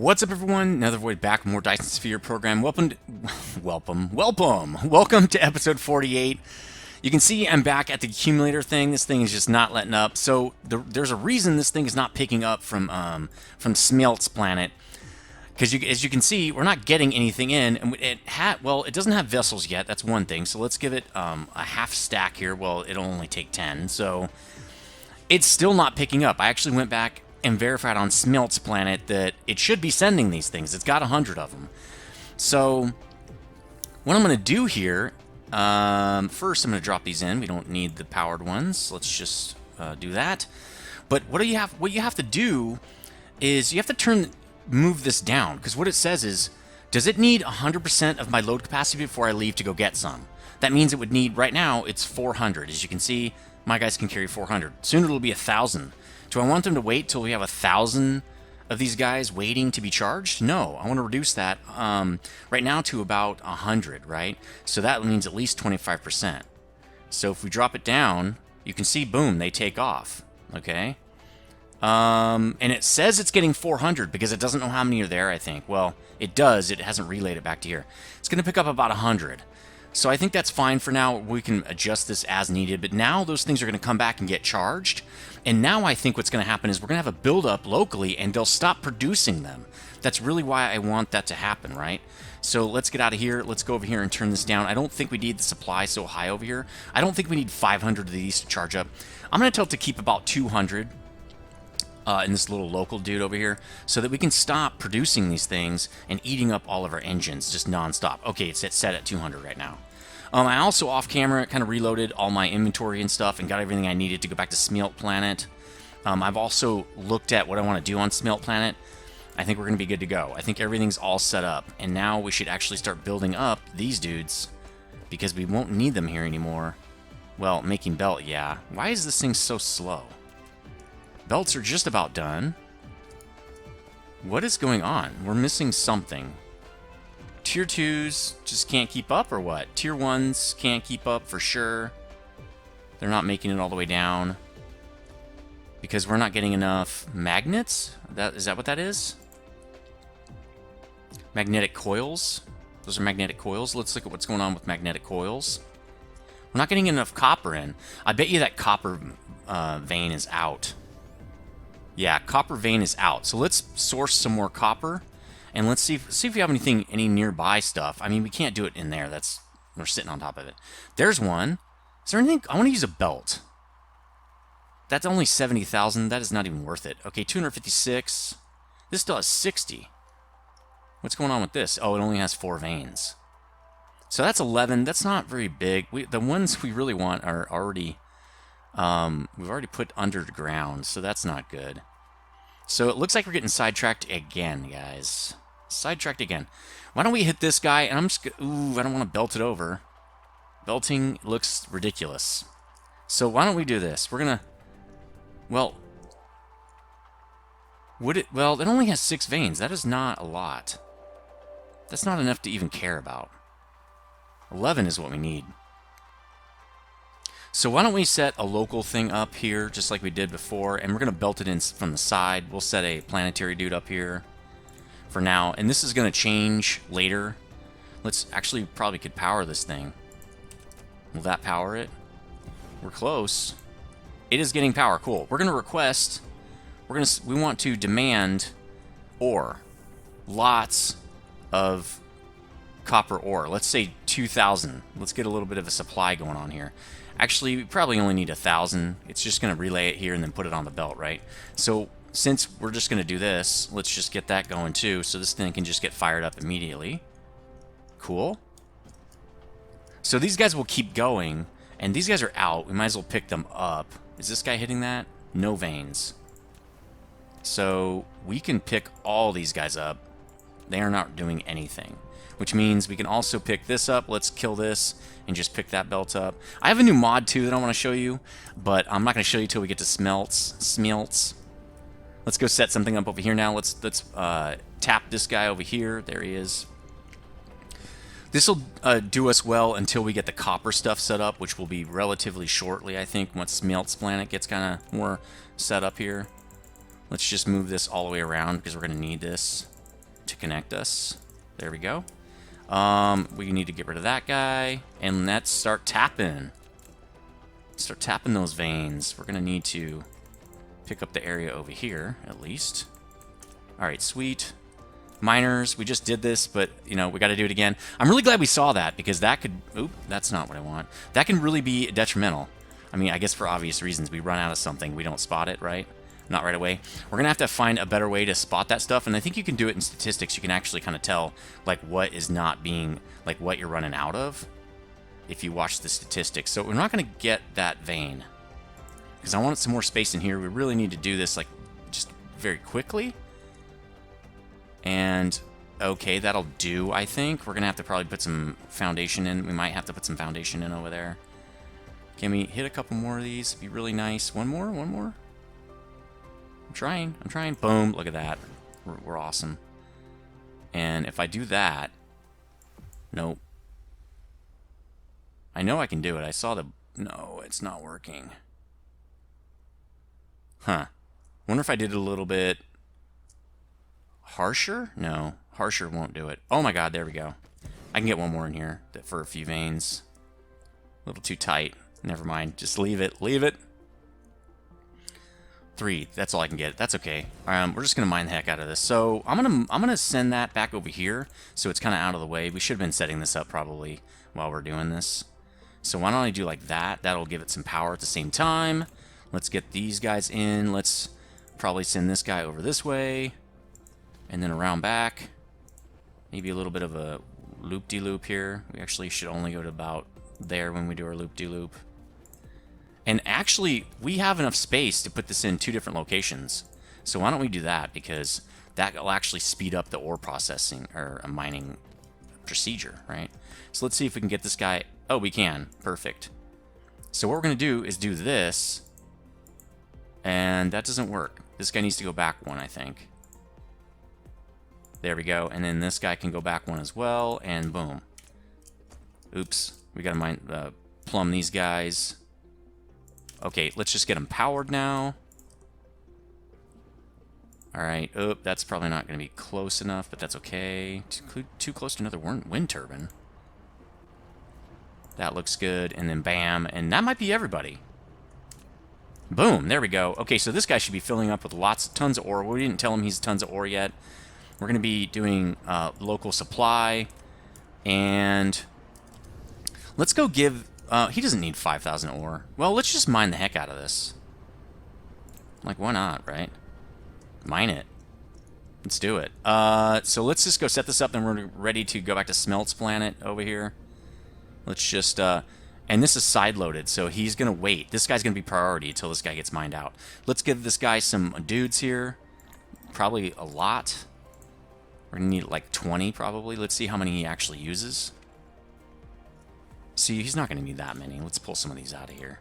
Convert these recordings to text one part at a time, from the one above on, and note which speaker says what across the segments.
Speaker 1: What's up, everyone? Another Void back, more Dyson Sphere Program. Welcome to episode 48. You can see I'm back at the accumulator thing. This thing is just not letting up. So there's a reason this thing is not picking up from SMEALTS planet. Because as you can see, we're not getting anything in, and it doesn't have vessels yet. That's one thing. So let's give it a half stack here. Well, it'll only take 10, so it's still not picking up. I actually went back and verified on SMEALTS planet that it should be sending these things. It's got 100 of them. So what I'm going to do here, first I'm going to drop these in. We don't need the powered ones. Let's just do that. But what you have to do is you have to move this down, because what it says is, does it need 100% of my load capacity before I leave to go get some? That means it would need, right now, it's 400. As you can see, my guys can carry 400. Soon it'll be 1,000. Do I want them to wait till we have 1,000 of these guys waiting to be charged? No, I want to reduce that right now to about 100, right? So that means at least 25%. So if we drop it down, you can see, boom, they take off, okay? And it says it's getting 400 because it doesn't know how many are there, I think. Well, it does. It hasn't relayed it back to here. It's going to pick up about 100. So I think that's fine for now. We can adjust this as needed. But now those things are going to come back and get charged. And now I think what's going to happen is we're going to have a buildup locally, and they'll stop producing them. That's really why I want that to happen, right? So let's get out of here. Let's go over here and turn this down. I don't think we need the supply so high over here. I don't think we need 500 of these to charge up. I'm going to tell it to keep about 200 in this little local dude over here, so that we can stop producing these things and eating up all of our engines just non-stop. Okay, it's set at 200 right now. I also, off camera, kind of reloaded all my inventory and stuff and got everything I needed to go back to SMEALT Planet. I've also looked at what I want to do on SMEALT Planet. I think we're going to be good to go. I think everything's all set up, and now we should actually start building up these dudes, because we won't need them here anymore. Well, making belt, yeah. Why is this thing so slow? Belts are just about done. What is going on? We're missing something. Tier 2s just can't keep up, or what? Tier 1s can't keep up for sure. They're not making it all the way down because we're not getting enough magnets? Is that what that is? Magnetic coils? Those are magnetic coils. Let's look at what's going on with magnetic coils. We're not getting enough copper in. I bet you that copper vein is out. Yeah, copper vein is out. So let's source some more copper, and let's see if we have any nearby stuff. I mean, we can't do it in there. We're sitting on top of it. There's one. Is there anything? I want to use a belt. That's only 70,000. That is not even worth it. Okay, 256. This still has 60. What's going on with this? Oh, it only has 4 veins. So that's 11. That's not very big. The ones we really want are already... we've already put underground, so that's not good. So it looks like we're getting sidetracked again, guys. Sidetracked again. Why don't we hit this guy, and I'm just... Ooh, I don't want to belt it over. Belting looks ridiculous. So why don't we do this? We're gonna... Well... Well, it only has 6 veins. That is not a lot. That's not enough to even care about. 11 is what we need. So why don't we set a local thing up here, just like we did before, and we're going to belt it in from the side. We'll set a planetary dude up here for now, and this is going to change later. Let's actually probably could power this thing. Will that power it? We're close. It is getting power. Cool. We're going to request, we want to demand ore. Lots of copper ore. Let's say 2,000. Let's get a little bit of a supply going on here. Actually, we probably only need 1,000. It's just going to relay it here and then put it on the belt, right? So since we're just going to do this, let's just get that going too, so this thing can just get fired up immediately. Cool. So these guys will keep going, and these guys are out. We might as well pick them up. Is this guy hitting that? No veins. So we can pick all these guys up. They are not doing anything, which means we can also pick this up. Let's kill this and just pick that belt up. I have a new mod too that I want to show you, but I'm not going to show you till we get to SMEALTS. Let's go set something up over here now. Let's tap this guy over here. There he is. This will do us well until we get the copper stuff set up, which will be relatively shortly, I think, once SMEALTS planet gets kind of more set up here. Let's just move this all the way around because we're going to need this. to connect us. There we go. We need to get rid of that guy, and let's start tapping. Start tapping those veins. We're gonna need to pick up the area over here, at least. Alright, sweet. Miners, we just did this, but, you know, we gotta do it again. I'm really glad we saw that, because that could... Oop, that's not what I want. That can really be detrimental. I mean, I guess for obvious reasons. We run out of something, we don't spot it, right? Not right away. We're gonna have to find a better way to spot that stuff, and I think you can do it in statistics. You can actually kind of tell, like, what is not being... like, what you're running out of, if you watch the statistics. So we're not gonna get that vein, because I want some more space in here. We really need to do this, like, just very quickly. And, okay, that'll do, I think. We're gonna have to probably put some foundation in. We might have to put some foundation in over there. Can we hit a couple more of these? Be really nice. One more? One more? I'm trying. Boom, look at that. We're awesome. And if I do that... Nope. I know I can do it. I saw the... No, it's not working. Huh. Wonder if I did it a little bit... harsher? No, harsher won't do it. Oh my god, there we go. I can get one more in here for a few veins. A little too tight. Never mind. Just leave it. Leave it. 3. That's all I can get. That's okay. We're just gonna mine the heck out of this. So I'm gonna send that back over here, so it's kind of out of the way. We should have been setting this up probably while we're doing this. So why don't I do like that? That'll give it some power at the same time. Let's get these guys in. Let's probably send this guy over this way, and then around back. Maybe a little bit of a loop-de-loop here. We actually should only go to about there when we do our loop-de-loop. And actually, we have enough space to put this in 2 different locations. So why don't we do that? Because that will actually speed up the ore processing, or a mining procedure, right? So let's see if we can get this guy... Oh, we can. Perfect. So what we're going to do is do this. And that doesn't work. This guy needs to go back 1, I think. There we go. And then this guy can go back 1 as well. And boom. Oops. We got to plumb these guys. Okay, let's just get them powered now. Alright, oh, that's probably not going to be close enough, but that's okay. Too close to another wind turbine. That looks good, and then bam, and that might be everybody. Boom, there we go. Okay, so this guy should be filling up with tons of ore. We didn't tell him he's tons of ore yet. We're going to be doing local supply, and let's go give... he doesn't need 5,000 ore. Well, let's just mine the heck out of this. Like, why not, right? Mine it. Let's do it. So let's just go set this up, and we're ready to go back to SMEALTS planet over here. Let's just... and this is side-loaded, so he's going to wait. This guy's going to be priority until this guy gets mined out. Let's give this guy some dudes here. Probably a lot. We're going to need like 20, probably. Let's see how many he actually uses. See, he's not going to need that many. Let's pull some of these out of here.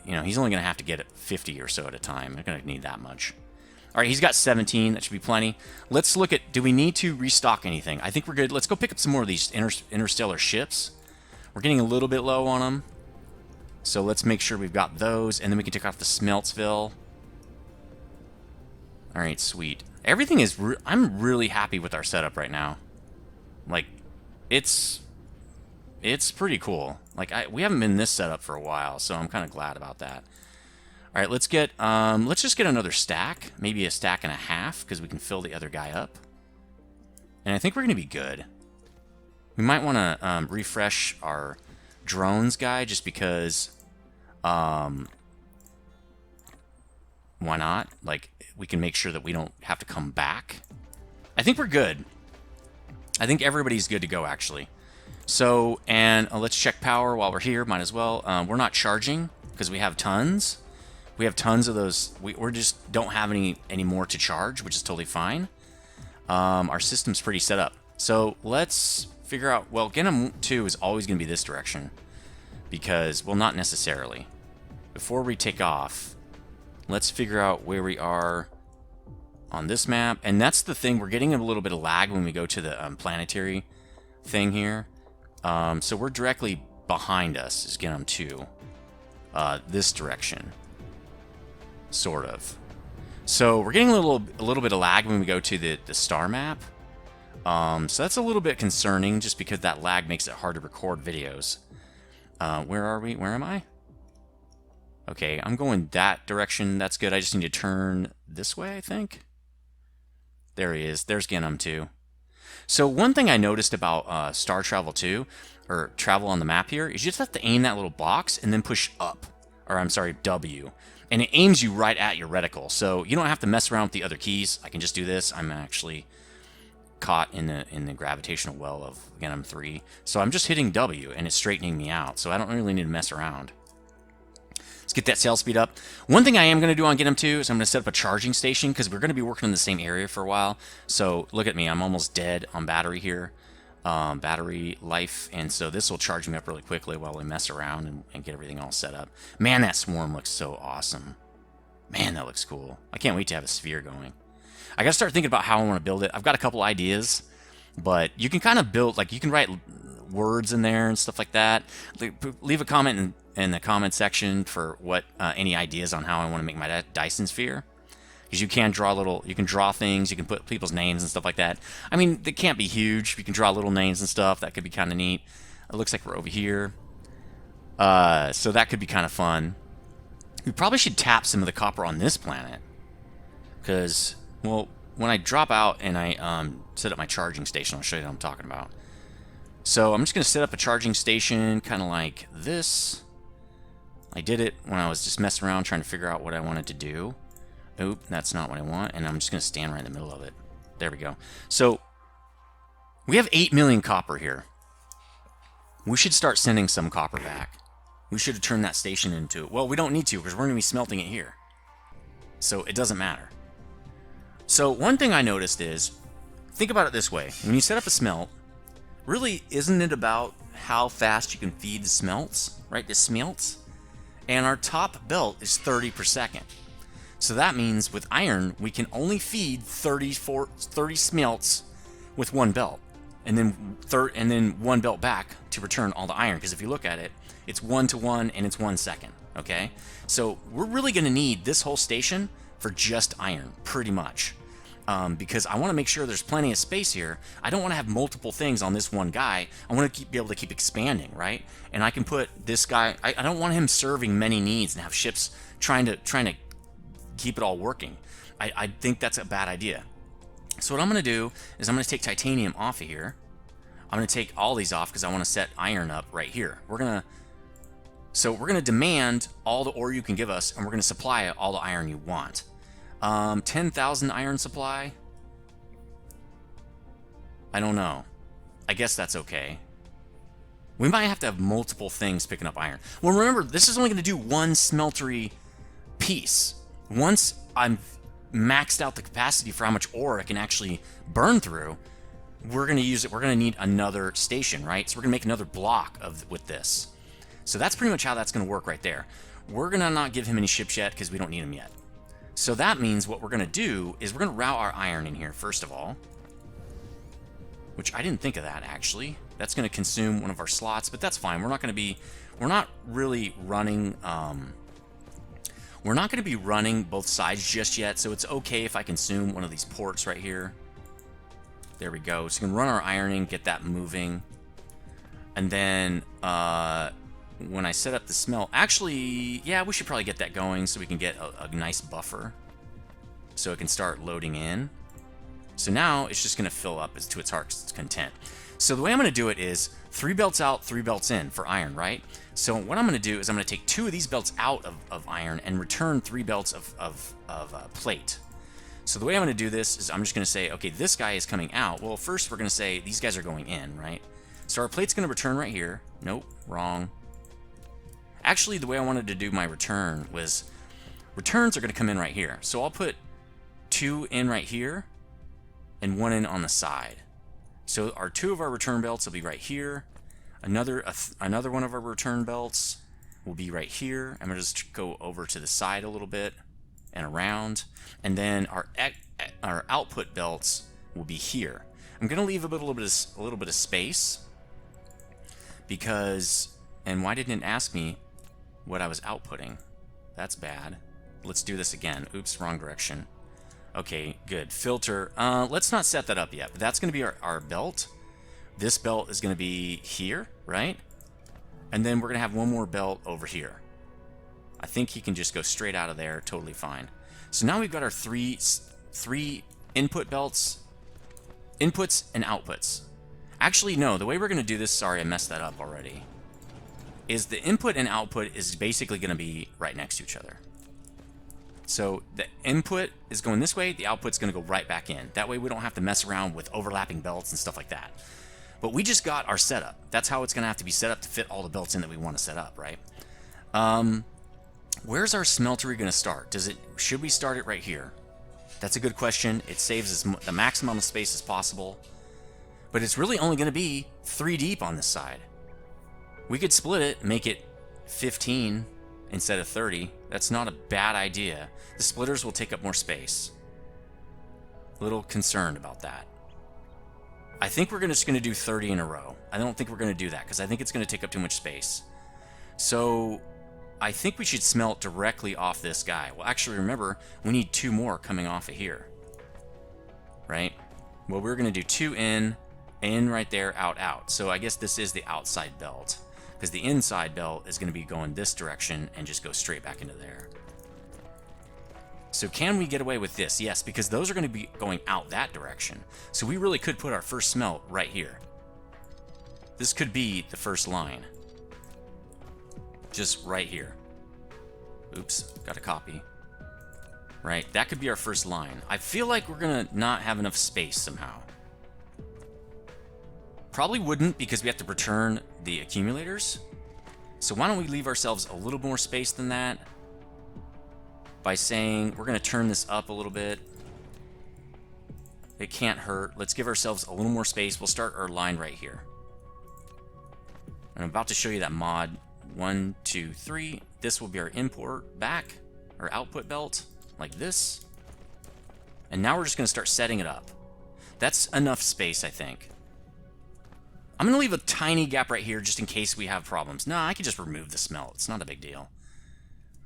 Speaker 1: You know, he's only going to have to get 50 or so at a time. Not going to need that much. All right, he's got 17. That should be plenty. Let's look at, do we need to restock anything? I think we're good. Let's go pick up some more of these interstellar ships. We're getting a little bit low on them. So let's make sure we've got those, and then we can take off the Smeltsville. All right, sweet. Everything is... I'm really happy with our setup right now. Like, it's pretty cool. Like, we haven't been in this setup for a while, so I'm kind of glad about that. All right, let's just get another stack. Maybe a stack and a half, because we can fill the other guy up. And I think we're going to be good. We might want to refresh our drones guy, just because... why not? Like, we can make sure that we don't have to come back. I think we're good. I think everybody's good to go, actually. So, and let's check power while we're here. Might as well. We're not charging because we have tons. We have tons of those. We're just don't have any more to charge, which is totally fine. Our system's pretty set up. So let's figure out. Well, Genom 2 is always going to be this direction because, well, not necessarily. Before we take off, let's figure out where we are on this map. And that's the thing. We're getting a little bit of lag when we go to the planetary thing here. So we're directly behind us is Genom 2. This direction. Sort of. So we're getting a little bit of lag when we go to the star map. So that's a little bit concerning, just because that lag makes it hard to record videos. Where are we? Where am I? Okay, I'm going that direction. That's good. I just need to turn this way, I think. There he is. There's Genum 2. So one thing I noticed about star travel 2, or travel on the map here, is you just have to aim that little box and then push up, or I'm sorry, W. And it aims you right at your reticle. So you don't have to mess around with the other keys. I can just do this. I'm actually caught in the gravitational well of Genum 3. So I'm just hitting W and it's straightening me out. So I don't really need to mess around. Let's get that sail speed up. One thing I am going to do on Genum 2 is I'm going to set up a charging station, because we're going to be working in the same area for a while. So look at me, I'm almost dead on battery here, battery life, and so this will charge me up really quickly while we mess around and get everything all set up. Man, that swarm looks so awesome. Man, that looks cool. I can't wait to have a sphere going. I got to start thinking about how I want to build it. I've got a couple ideas, but you can kind of build, like, you can write words in there and stuff like that. Leave a comment in the comment section for what any ideas on how I want to make my Dyson sphere, because you can draw things, you can put people's names and stuff like that. I mean, they can't be huge. You can draw little names and stuff. That could be kind of neat. It looks like we're over here, so that could be kind of fun. We probably should tap some of the copper on this planet, because, well, when I drop out and I set up my charging station, I'll show you what I'm talking about. So I'm just going to set up a charging station kind of like this. I did it when I was just messing around trying to figure out what I wanted to do. Oop, that's not what I want. And I'm just going to stand right in the middle of it. There we go. So we have 8 million copper here. We should start sending some copper back. We should have turned that station into it. Well, we don't need to, because we're going to be smelting it here. So it doesn't matter. So one thing I noticed is, think about it this way. When you set up a smelt, really, isn't it about how fast you can feed the smelts, right? The smelts. And our top belt is 30 per second. So that means with iron, we can only feed 30 smelts with one belt. And then one belt back to return all the iron. Because if you look at it, it's 1-to-1 and it's 1 second. Okay? So we're really going to need this whole station for just iron, pretty much. Because I want to make sure there's plenty of space here. I don't want to have multiple things on this one guy. I want to be able to keep expanding, right? And I can put this guy. I don't want him serving many needs and have ships trying to keep it all working. I think that's a bad idea. So what I'm going to do is I'm going to take titanium off of here. I'm going to take all these off because I want to set iron up right here. We're going to demand all the ore you can give us, and we're going to supply all the iron you want. 10,000 iron supply? I don't know. I guess that's okay. We might have to have multiple things picking up iron. Well, remember, this is only going to do one smeltery piece. Once I'm maxed out the capacity for how much ore I can actually burn through, we're going to use it. We're going to need another station, right? So we're going to make another block with this. So that's pretty much how that's going to work right there. We're going to not give him any ships yet because we don't need them yet. So that means what we're going to do is we're going to route our iron in here, first of all. Which I didn't think of that, actually. That's going to consume one of our slots, but that's fine. We're not really running... we're not going to be running both sides just yet, so it's okay if I consume one of these ports right here. There we go. So we can run our ironing, get that moving. And then... when I set up the smelt, actually, yeah, we should probably get that going so we can get a nice buffer so it can start loading in. So now it's just going to fill up to its heart's content. So the way I'm going to do it is 3 belts out, 3 belts in for iron, right? So what I'm going to do is I'm going to take 2 of these belts out of iron and return 3 belts of plate. So the way I'm going to do this is I'm just going to say, okay, this guy is coming out. Well, first we're going to say these guys are going in, right? So our plate's going to return right here. Nope, wrong. Actually, the way I wanted to do my return was returns are going to come in right here. So I'll put 2 in right here and 1 in on the side. So our 2 of our return belts will be right here. Another one of our return belts will be right here. I'm going to just go over to the side a little bit and around. And then our output belts will be here. I'm going to leave a little bit of space because, and why didn't it ask me what I was outputting? That's bad. let's do this again. Oops, wrong direction. Okay, good. Filter. Let's not set that up yet, but that's going to be our belt. This belt is going to be here, right? And then we're going to have one more belt over here. I think he can just go straight out of there, totally fine. So now we've got our three input belts, inputs and outputs. Actually, no, the way we're going to do this, sorry, I messed that up already, is the input and output is basically going to be right next to each other. So the input is going this way, the output's going to go right back in. That way we don't have to mess around with overlapping belts and stuff like that. But we just got our setup. That's how it's going to have to be set up to fit all the belts in that we want to set up, right? Where's our smeltery going to start? Should we start it right here? That's a good question. It saves us the maximum amount of space as possible. But it's really only going to be 3 deep on this side. We could split it, make it 15 instead of 30. That's not a bad idea. The splitters will take up more space. A little concerned about that. I think we're just going to do 30 in a row. I don't think we're going to do that because I think it's going to take up too much space. So I think we should smelt directly off this guy. Well, actually, remember, we need 2 more coming off of here. Right? Well, we're going to do 2 in right there, out, out. So I guess this is the outside belt, because the inside belt is going to be going this direction and just go straight back into there. So can we get away with this? Yes, because those are going to be going out that direction. So we really could put our first smelt right here. This could be the first line. Just right here. Oops, got a copy. Right, that could be our first line. I feel like we're going to not have enough space somehow. Probably wouldn't, because we have to return the accumulators. So why don't we leave ourselves a little more space than that by saying we're going to turn this up a little bit. It can't hurt. Let's give ourselves a little more space. We'll start our line right here. I'm about to show you that mod. 1, 2, 3. This will be our import back, or output belt, like this. And now we're just going to start setting it up. That's enough space, I think. I'm going to leave a tiny gap right here just in case we have problems. No, I could just remove the smelt. It's not a big deal.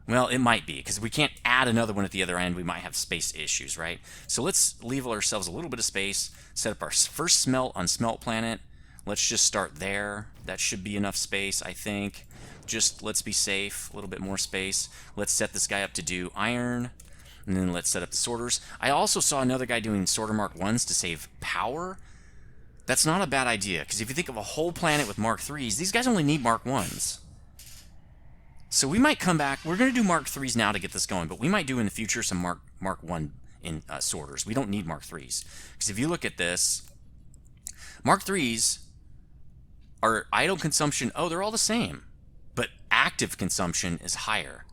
Speaker 1: Well, it might be, because if we can't add another one at the other end, we might have space issues, right? So let's leave ourselves a little bit of space, set up our first smelt on Smelt Planet. Let's just start there. That should be enough space, I think. Just let's be safe, a little bit more space. Let's set this guy up to do iron, and then let's set up the sorters. I also saw another guy doing sorter Mark 1s to save power. That's not a bad idea, because if you think of a whole planet with Mark 3s, these guys only need Mark 1s. So we might come back. We're going to do Mark 3s now to get this going, but we might do in the future some Mark 1 in sorters. We don't need Mark 3s. Because if you look at this, Mark 3s are idle consumption. Oh, they're all the same. But active consumption is higher.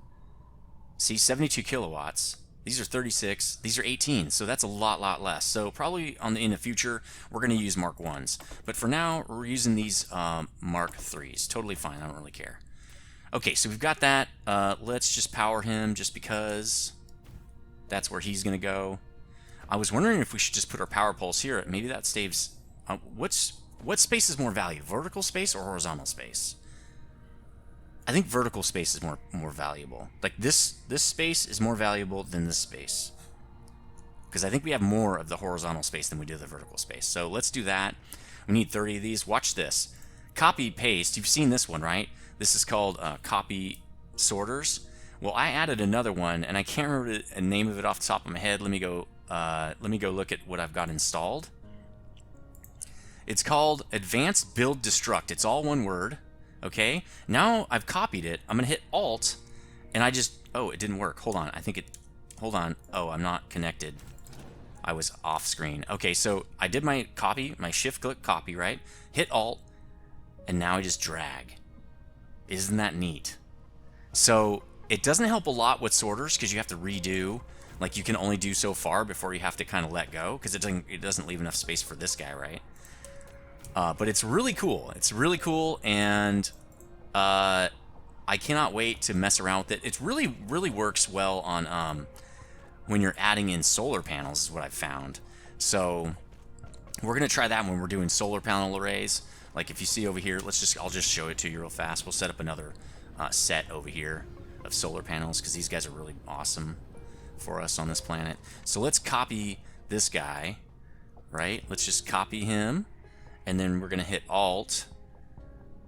Speaker 1: See, 72 kilowatts. These are 36. These are 18. So that's a lot less. So probably in the future, we're going to use Mark 1s. But for now, we're using these Mark 3s. Totally fine. I don't really care. Okay, so we've got that. Let's just power him just because that's where he's going to go. I was wondering if we should just put our power poles here. Maybe that saves... what space is more valuable? Vertical space or horizontal space? I think vertical space is more valuable. Like this space is more valuable than this space. Because I think we have more of the horizontal space than we do the vertical space. So let's do that. We need 30 of these. Watch this. Copy, paste. You've seen this one, right? This is called copy sorters. Well, I added another one, and I can't remember the name of it off the top of my head. Let me go look at what I've got installed. It's called Advanced Build Destruct. It's all one word. Okay, now I've copied it. I'm gonna hit Alt, and oh, it didn't work. Hold on, hold on. Oh, I'm not connected. I was off screen. Okay, so I did my copy, my shift click copy, right? Hit Alt, and now I just drag. Isn't that neat? So it doesn't help a lot with sorters because you have to redo. Like you can only do so far before you have to kind of let go because it doesn't leave enough space for this guy, right? But it's really cool. It's really cool, and I cannot wait to mess around with it. It really works well on when you're adding in solar panels, is what I've found. So we're gonna try that when we're doing solar panel arrays. Like if you see over here, I'll just show it to you real fast. We'll set up another set over here. of solar panels because these guys are really awesome for us on this planet. So let's copy this guy, right? Let's just copy him, and then we're gonna hit Alt,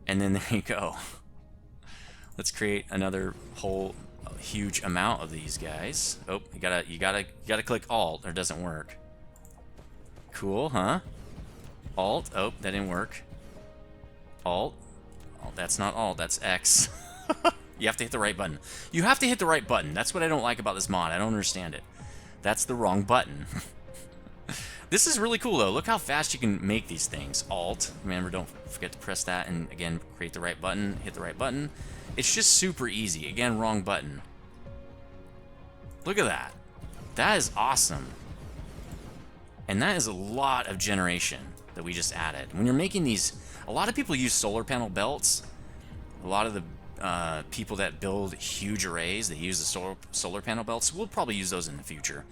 Speaker 1: and then there you go. Let's create another whole huge amount of these guys. Oh, you gotta click Alt or it doesn't work. Cool, huh? Alt. Oh, that didn't work. Alt. Oh, that's not Alt, that's X. You have to hit the right button. You have to hit the right button. That's what I don't like about this mod. I don't understand it. That's the wrong button. This is really cool, though. Look how fast you can make these things. Alt. Remember, don't forget to press that and, again, create the right button. Hit the right button. It's just super easy. Again, wrong button. Look at that. That is awesome. And that is a lot of generation that we just added. When you're making these, a lot of people use solar panel belts. A lot of the people that build huge arrays, they use the solar panel belts. We'll probably use those in the future.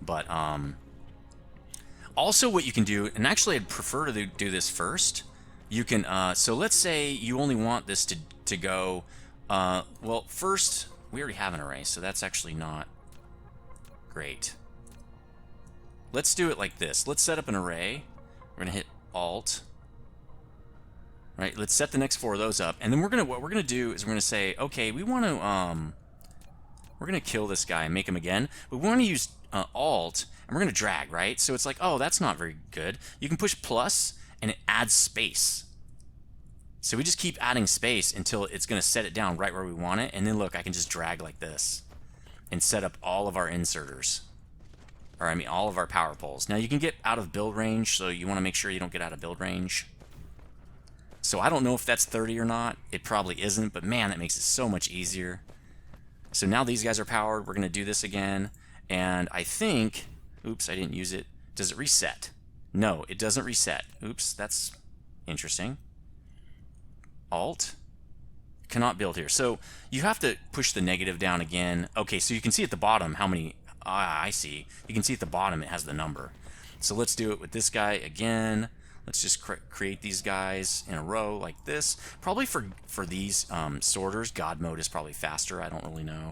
Speaker 1: But also what you can do, and actually I'd prefer to do this first. You can, so let's say you only want this to go, well, first, we already have an array, so that's actually not great. Let's do it like this. Let's set up an array. We're gonna hit Alt. Right, let's set the next 4 of those up, and then what we're gonna do is we're gonna say, okay, we want to we're gonna kill this guy and make him again. But we want to use Alt, and we're gonna drag, right? So it's like, oh, that's not very good. You can push plus, and it adds space. So we just keep adding space until it's gonna set it down right where we want it, and then look, I can just drag like this and set up all of our inserters. Or I mean, all of our power poles. Now you can get out of build range, so you want to make sure you don't get out of build range. So I don't know if that's 30 or not. It probably isn't, but man, that makes it so much easier. So now these guys are powered. We're going to do this again. And I think, oops, I didn't use it. Does it reset? No, it doesn't reset. Oops, that's interesting. Alt. Cannot build here. So you have to push the negative down again. Okay, so you can see at the bottom how many, I see. You can see at the bottom it has the number. So let's do it with this guy again. Let's just create these guys in a row like this. Probably for these sorters, God mode is probably faster. I don't really know.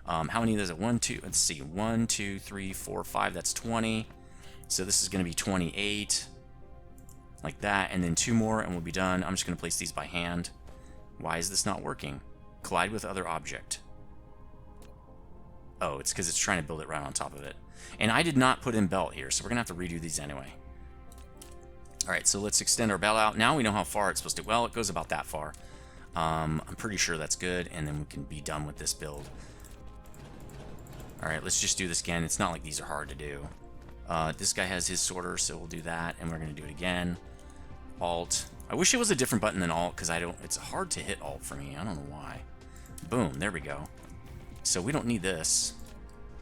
Speaker 1: How many is it? 1, 2, let's see. 1, 2, 3, 4, 5. That's 20. So this is going to be 28. Like that. And then 2 more and we'll be done. I'm just going to place these by hand. Why is this not working? Collide with other object. Oh, it's because it's trying to build it right on top of it. And I did not put in belt here, so we're going to have to redo these anyway. Alright, so let's extend our belt out. Now we know how far it's supposed to... Well, it goes about that far. I'm pretty sure that's good, and then we can be done with this build. Alright, let's just do this again. It's not like these are hard to do. This guy has his sorter, so we'll do that, and we're going to do it again. Alt. I wish it was a different button than Alt, because I don't... It's hard to hit Alt for me. I don't know why. Boom, there we go. So we don't need this.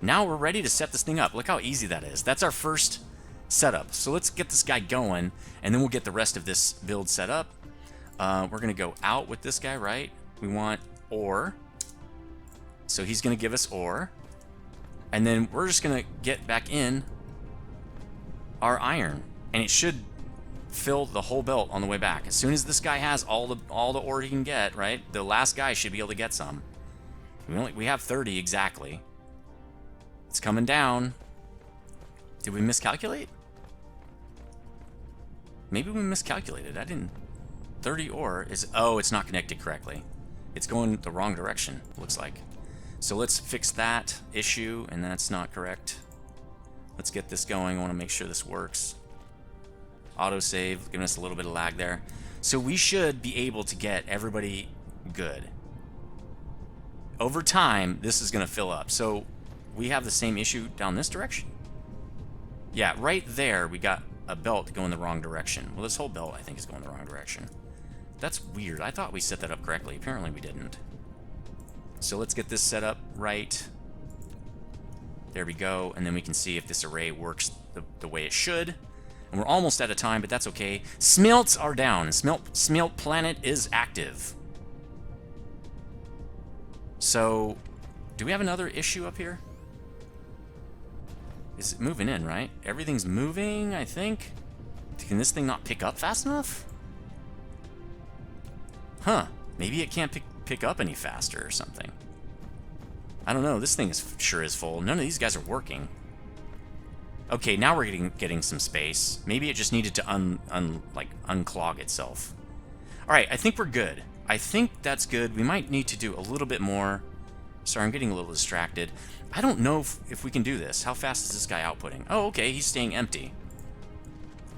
Speaker 1: Now we're ready to set this thing up. Look how easy that is. That's our first setup. So let's get this guy going, and then we'll get the rest of this build set up. We're going to go out with this guy, right? We want ore. So he's going to give us ore. And then we're just going to get back in our iron. And it should fill the whole belt on the way back. As soon as this guy has all the ore he can get, right? The last guy should be able to get some. We have 30 exactly. It's coming down. Did we miscalculate? Maybe we miscalculated. I didn't. 30 ore is... Oh, it's not connected correctly. It's going the wrong direction, looks like. So let's fix that issue, and that's not correct. Let's get this going. I want to make sure this works. Autosave, giving us a little bit of lag there. So we should be able to get everybody good. Over time, this is going to fill up. So we have the same issue down this direction. Yeah, right there, we got a belt going the wrong direction. Well, this whole belt, I think, is going the wrong direction. That's weird. I thought we set that up correctly. Apparently, we didn't. So let's get this set up right. There we go. And then we can see if this array works the way it should. And we're almost out of time, but that's okay. SMEALTS are down. SMEALT planet is active. So, do we have another issue up here? Is it moving in, right? Everything's moving, I think. Can this thing not pick up fast enough? Huh. Maybe it can't pick up any faster or something. I don't know. This thing sure is full. None of these guys are working. Okay, now we're getting some space. Maybe it just needed to unclog itself. All right, I think we're good. I think that's good. We might need to do a little bit more. Sorry, I'm getting a little distracted. I don't know if we can do this. How fast is this guy outputting? Oh, okay, he's staying empty.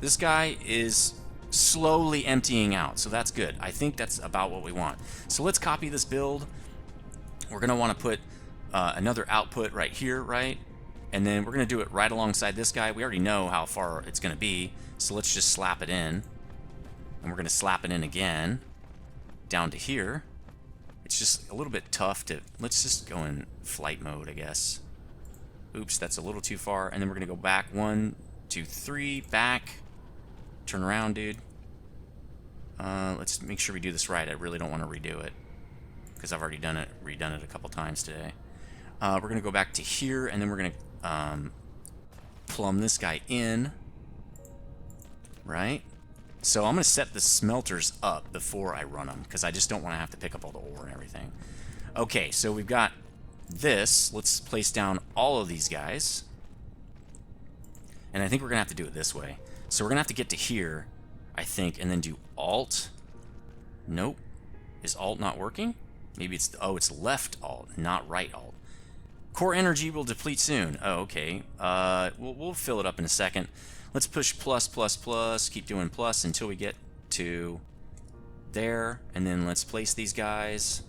Speaker 1: This guy is slowly emptying out, so that's good. I think that's about what we want. So let's copy this build. We're going to want to put another output right here, right? And then we're going to do it right alongside this guy. We already know how far it's going to be, so let's just slap it in. And we're going to slap it in again down to here. It's just a little bit tough to... Let's just go in flight mode, I guess. Oops, that's a little too far. And then we're going to go back. 1, 2, 3, back. Turn around, dude. Let's make sure we do this right. I really don't want to redo it, because I've already redone it a couple times today. We're going to go back to here, and then we're going to plumb this guy in. Right? So I'm going to set the smelters up before I run them, because I just don't want to have to pick up all the ore and everything. Okay, so we've got this. Let's place down all of these guys. And I think we're going to have to do it this way. So we're going to have to get to here, I think, and then do Alt. Nope. Is Alt not working? Maybe it's... Oh, it's left Alt, not right Alt. Core energy will deplete soon. Oh, okay. We'll fill it up in a second. Let's push plus, plus, plus. Keep doing plus until we get to there. And then let's place these guys.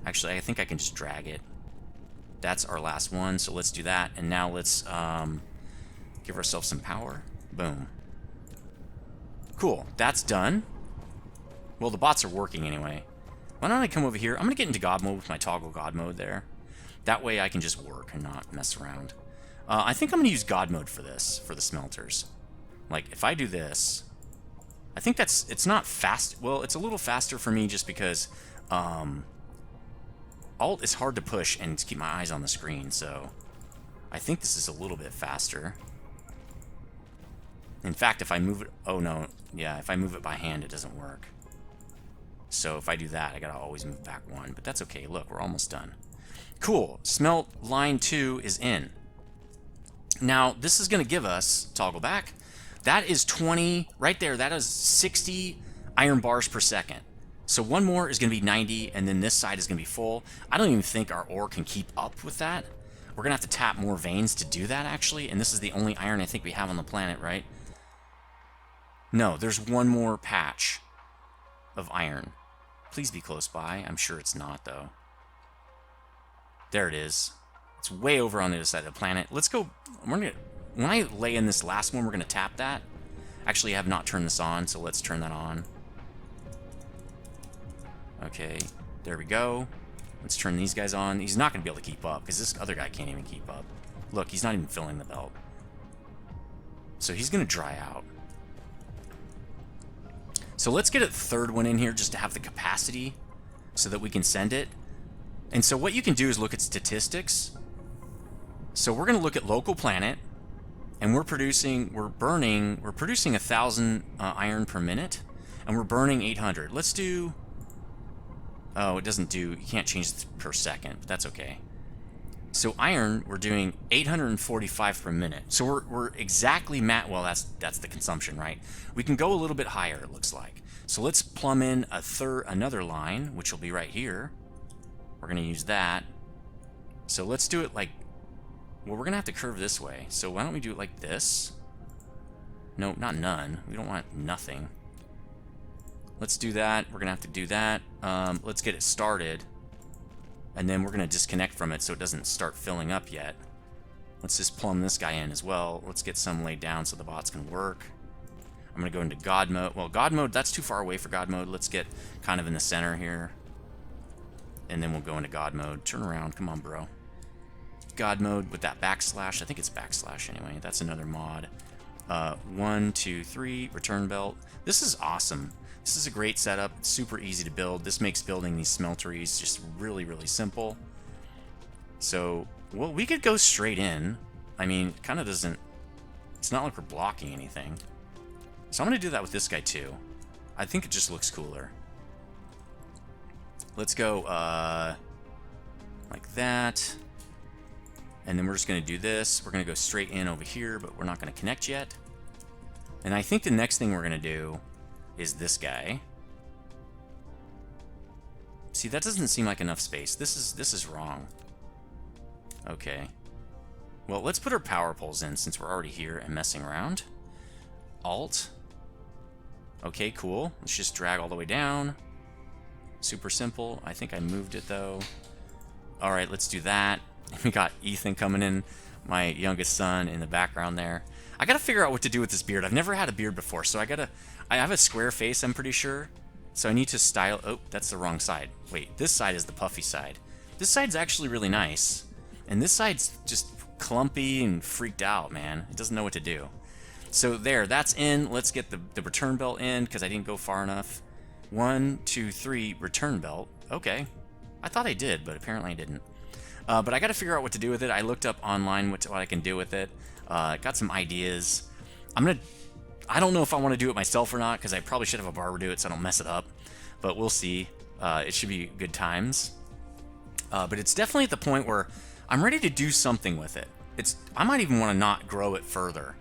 Speaker 1: Actually, I think I can just drag it. That's our last one, so let's do that. And now let's give ourselves some power. Boom. Cool. That's done. Well, the bots are working anyway. Why don't I come over here? I'm going to get into God mode with my toggle God mode there. That way I can just work and not mess around. I think I'm going to use God mode for this, for the smelters. Like, if I do this, I think it's not fast. Well, it's a little faster for me just because Alt is hard to push and to keep my eyes on the screen, so I think this is a little bit faster. In fact, if I move it... Oh, no. Yeah, if I move it by hand, it doesn't work. So if I do that, I gotta always move back 1. But that's okay. Look, we're almost done. Cool. Smelt line 2 is in. Now, this is going to give us, toggle back, that is 20, right there, that is 60 iron bars per second. So one more is going to be 90, and then this side is going to be full. I don't even think our ore can keep up with that. We're going to have to tap more veins to do that, actually, and this is the only iron I think we have on the planet, right? No, there's one more patch of iron. Please be close by. I'm sure it's not, though. There it is. It's way over on the other side of the planet. Let's go. When I lay in this last one, we're going to tap that. Actually, I have not turned this on, so let's turn that on. Okay, there we go. Let's turn these guys on. He's not going to be able to keep up, because this other guy can't even keep up. Look, he's not even filling the belt. So he's going to dry out. So let's get a third one in here just to have the capacity so that we can send it. And so what you can do is look at statistics. So we're going to look at local planet, and we're producing 1,000 iron per minute, and we're burning 800. Let's do... Oh, it doesn't do... You can't change this per second, but that's okay. So iron, we're doing 845 per minute. So we're exactly well, that's the consumption, right? We can go a little bit higher, it looks like. So let's plumb in another line, which will be right here. We're going to use that. So let's do it like... Well, we're going to have to curve this way. So why don't we do it like this? No, not none. We don't want nothing. Let's do that. We're going to have to do that. Let's get it started. And then we're going to disconnect from it so it doesn't start filling up yet. Let's just plumb this guy in as well. Let's get some laid down so the bots can work. I'm going to go into God mode. Well, God mode, that's too far away for God mode. Let's get kind of in the center here. And then we'll go into God mode. Turn around. Come on, bro. God mode with that backslash. I think it's backslash anyway. That's another mod. 1, 2, 3. Return belt. This is awesome. This is a great setup. It's super easy to build. This makes building these smelteries just really, really simple. So, well, we could go straight in. I mean, it kind of doesn't... It's not like we're blocking anything. So I'm going to do that with this guy too. I think it just looks cooler. Let's go, that. And then we're just going to do this. We're going to go straight in over here, but we're not going to connect yet. And I think the next thing we're going to do is this guy. See, that doesn't seem like enough space. This is wrong. Okay. Well, let's put our power poles in since we're already here and messing around. Alt. Okay, cool. Let's just drag all the way down. Super simple. I think I moved it though. All right, let's do that. We got Ethan coming in, my youngest son, in the background there. I gotta figure out what to do with this beard. I've never had a beard before, so I have a square face, I'm pretty sure. So I need to style. Oh, that's the wrong side. Wait, this side is the puffy side. This side's actually really nice, and this side's just clumpy and freaked out, man. It doesn't know what to do. So there, that's in. Let's get the return belt in because I didn't go far enough. 1, 2, 3, return belt. Okay, I thought I did, but apparently I didn't. But I got to figure out what to do with it. I looked up online what I can do with it. Got some ideas. I don't know if I want to do it myself or not, because I probably should have a barber do it so I don't mess it up. But we'll see. It should be good times. But it's definitely at the point where I'm ready to do something with it. I might even want to not grow it further,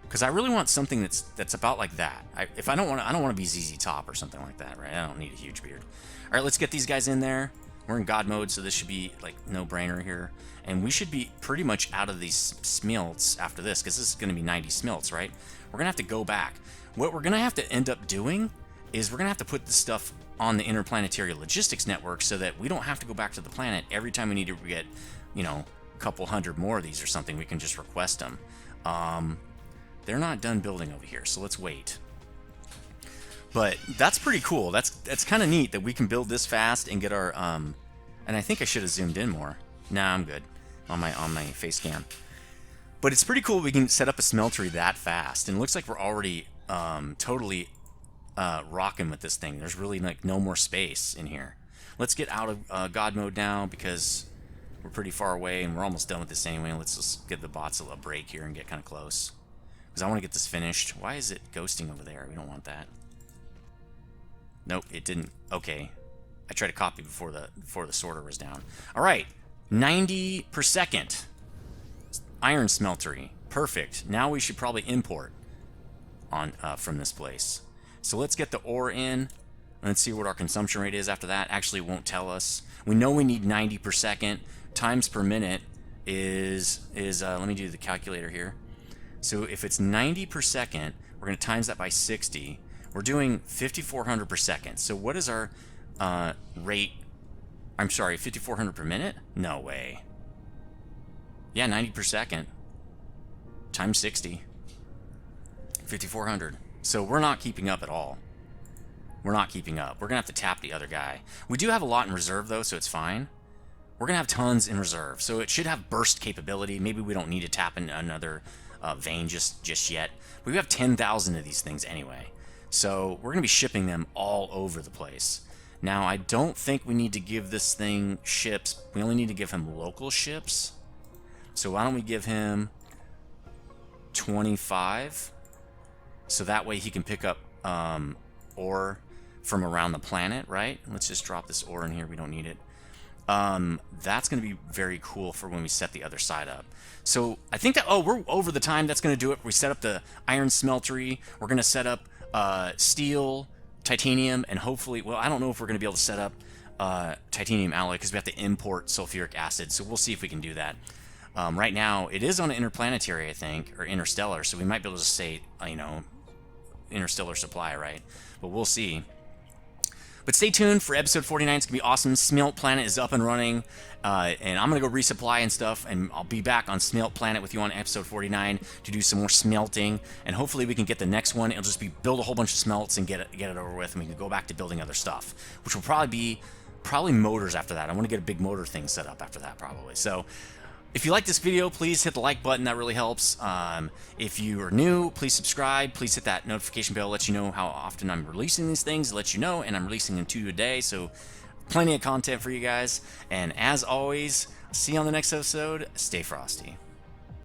Speaker 1: because I really want something that's about like that. I don't want to be ZZ Top or something like that, right? I don't need a huge beard. All right, let's get these guys in there. We're in God mode, so this should be like no-brainer here. And we should be pretty much out of these SMEALTS after this, because this is going to be 90 SMEALTS, right? We're going to have to go back. What we're going to have to end up doing is we're going to have to put this stuff on the interplanetary logistics network so that we don't have to go back to the planet every time we need to get, a couple hundred more of these or something. We can just request them. They're not done building over here, so let's wait. But that's pretty cool. That's kind of neat that we can build this fast and get our and I think I should have zoomed in more. Nah, I'm good on my face cam. But it's pretty cool we can set up a smeltery that fast, and it looks like we're already totally rocking with this thing. There's really like no more space in here. Let's get out of God mode now because we're pretty far away and we're almost done with this anyway. Let's just give the bots a break here and get kind of close, because I want to get this finished. Why is it ghosting over there? We don't want that. Nope, it didn't. Okay, I tried to copy before the sorter was down. All right, 90 per second. Iron smeltery, perfect. Now we should probably import on from this place. So let's get the ore in. Let's see what our consumption rate is after that. Actually, it won't tell us. We know we need 90 per second. Times per minute is let me do the calculator here. So if it's 90 per second, we're going to times that by 60. We're doing 5,400 per second. So what is our rate? I'm sorry, 5,400 per minute? No way. Yeah, 90 per second times 60. 5,400. So we're not keeping up at all. We're not keeping up. We're going to have to tap the other guy. We do have a lot in reserve, though, so it's fine. We're going to have tons in reserve. So it should have burst capability. Maybe we don't need to tap in another vein just yet. But we have 10,000 of these things anyway. So we're going to be shipping them all over the place. Now, I don't think we need to give this thing ships. We only need to give him local ships. So why don't we give him 25? So that way he can pick up ore from around the planet, right? Let's just drop this ore in here. We don't need it. That's going to be very cool for when we set the other side up. So I think that, oh, we're over the time. That's going to do it. We set up the iron smeltery. We're going to set up steel, titanium, and hopefully, well, I don't know if we're going to be able to set up titanium alloy because we have to import sulfuric acid. So we'll see if we can do that. Right now, it is on an interplanetary, I think, or interstellar, so we might be able to say, interstellar supply, right? But we'll see. But stay tuned for episode 49. It's going to be awesome. Smelt Planet is up and running, and I'm going to go resupply and stuff, and I'll be back on Smelt Planet with you on episode 49 to do some more smelting, and hopefully we can get the next one. It'll just be build a whole bunch of smelts and get it over with, and we can go back to building other stuff, which will probably be motors after that. I want to get a big motor thing set up after that, probably. So if you like this video, please hit the like button. That really helps. If you are new, please subscribe. Please hit that notification bell. Let you know how often I'm releasing these things. Let you know, and I'm releasing them 2 a day. So plenty of content for you guys. And as always, see you on the next episode. Stay frosty.